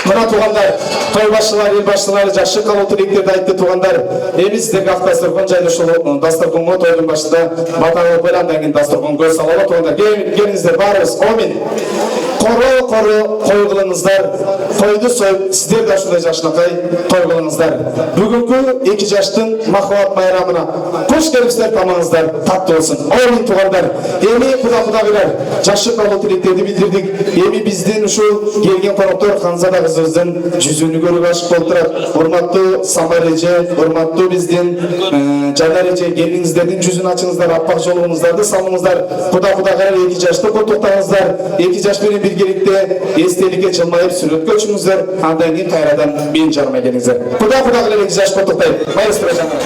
Mına tuğanlar, toy başçılar, el başçıları, жакшы калуу тилектерди айтты туғандар. Эми сиздерге ак дасторкон жайда ушул дасторконго тойдун башында бата алып коелам, андан кийин дасторкон көз салалы туғандар. Келиңиздер баарыбыз. Амин. Коро той кылыңыздар. Тойду союп, сиздер да ушундай жакшынакай той кылыңыздар. Бүгүнкү 2 жаштын махабат байрамына кош келипсиздер, тамагыңыздар таттуу болсун. Амин туғандар. Эми кудагыйлар, жакшы калуу тилектерди билдирдик. Эми биздин ушул келген коноктор Ханзада кызыбыздын жүзүнү көрүп ашык болуп турат. Урматтуу Самар эже, урматтуу биздин Жанар эже, келиңиздердин жүзүн ачыңыздар, аппак жолуңуздарды салыңыздар. Кудагыйлар 2 жашты куттуктаңыздар. 2 жаш менен биргеликте эстеликке жылмайып сүрөткө чыгыңыздар. Андан кийин кайрадан мен жарыма келиңиздер. Кудагыйлар 2 жаш куттуктайт. Маэстро Жанар.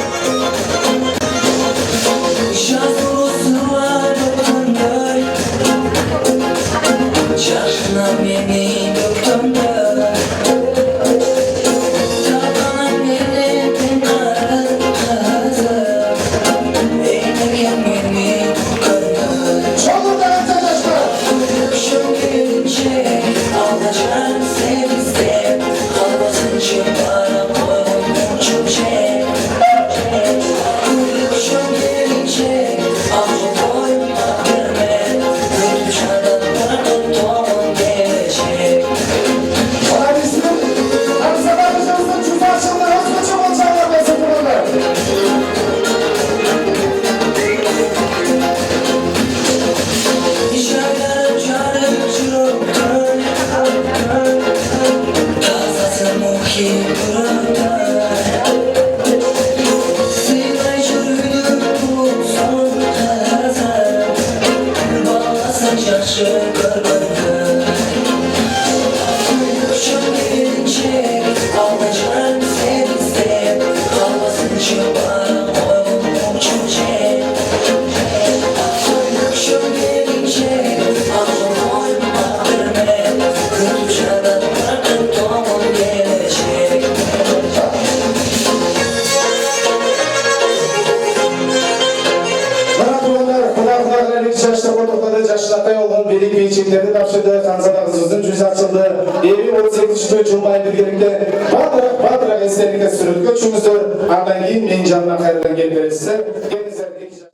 Ханзада кызыбыздын жүзү ачылды. Эми 38 жылмай биргеликте батыраак эстеликке сүрөткө чүңүздөр. Андан кийин менин жаныма кайрадан келип бересиздер.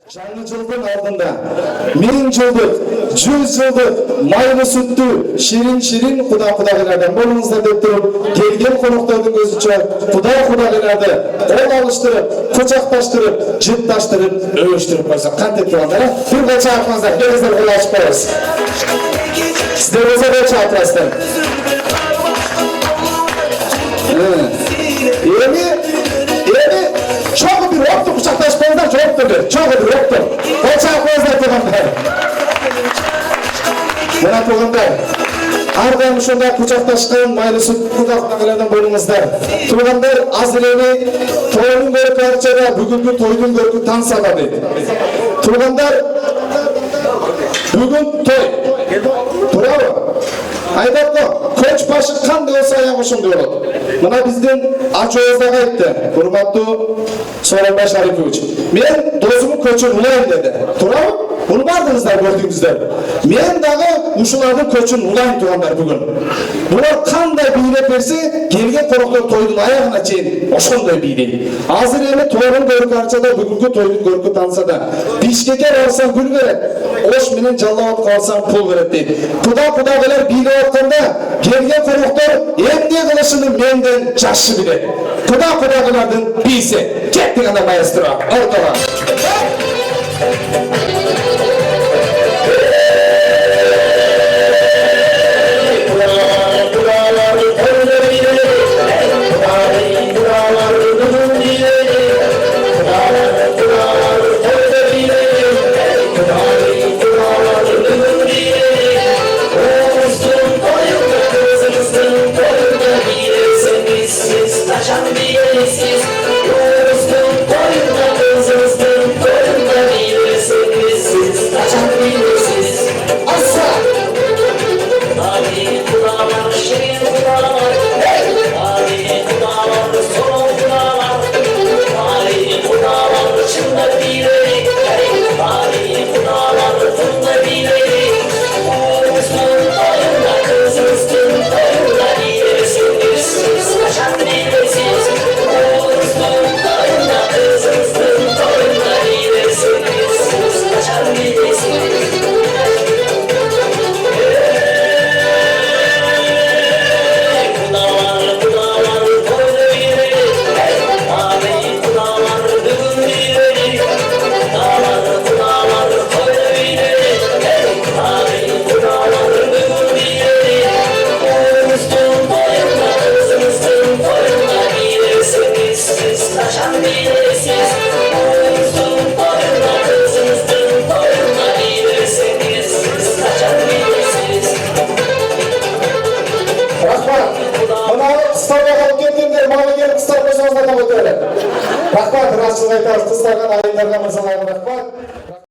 Жаңы жылдын алдында 1000 жылдык, 100 жылдык майлы сүттүү, ширин кудагыйлардан болуңуздар деп туруп, келген коноктордун көзүнчө кудагыйларды кол алыштырып, кучакташтырып, жытташтырып, өбүштүрүп койсок кантип тургандар? Бир кача акыңыздар, келиңиздер кол ачып коебуз. Сиздер өзү кача атасыздар. Эми чогуу бир опту кучакташпаңыздар, жооп берди. Чогуу бир опту. Кача коюңуздар тугандар. Мына тугандар, ар дайым ушундай кучакташкан майлы сүт кудагыйлардан болуңуздар. Тугандар, азыр эми тойдун көркү арчада, бүгүнкү тойдун көркү таң сабабы. Тугандар, бүгүн той. Турабы? Айдапты, көч башы кандай болсо аяк ошондой болот. Мына биздин ачыбыздаг айтты, урматтуу Сооронбай Шарипович. Мен досумдун көчүн улайм деди. Турабы? Буну бардыңыздар көрдүңүздөр. Мен дагы ушулардын көчүн улайм тугандар бүгүн. Булар кандай бийлеп берсе, келген коноктор тойдун аягына чейин ошондой бийлейт. Азыр эми тойдун көркү арчада, бүгүнкү тойдун көркү тансада. Бишкекке барсаң гүл берет, ош менен жаллап калсаң пул берет дейт. Кудагыйлар бийлеп атканда, келген коноктор эмне кылышын менден жакшы билет. Кудагыйлардын бийси. Кеттик анда маэстро, ортого. Taşan bir yersiz, Yunus'un koyunda kızımızın Мына кыстарга алып келгендер, мага келип кыстар қойсаңыздар да көтөрөт. Рахмат, ырашчылык айтабыз, кыздарга, айылдарга, мырзаларга рахмат.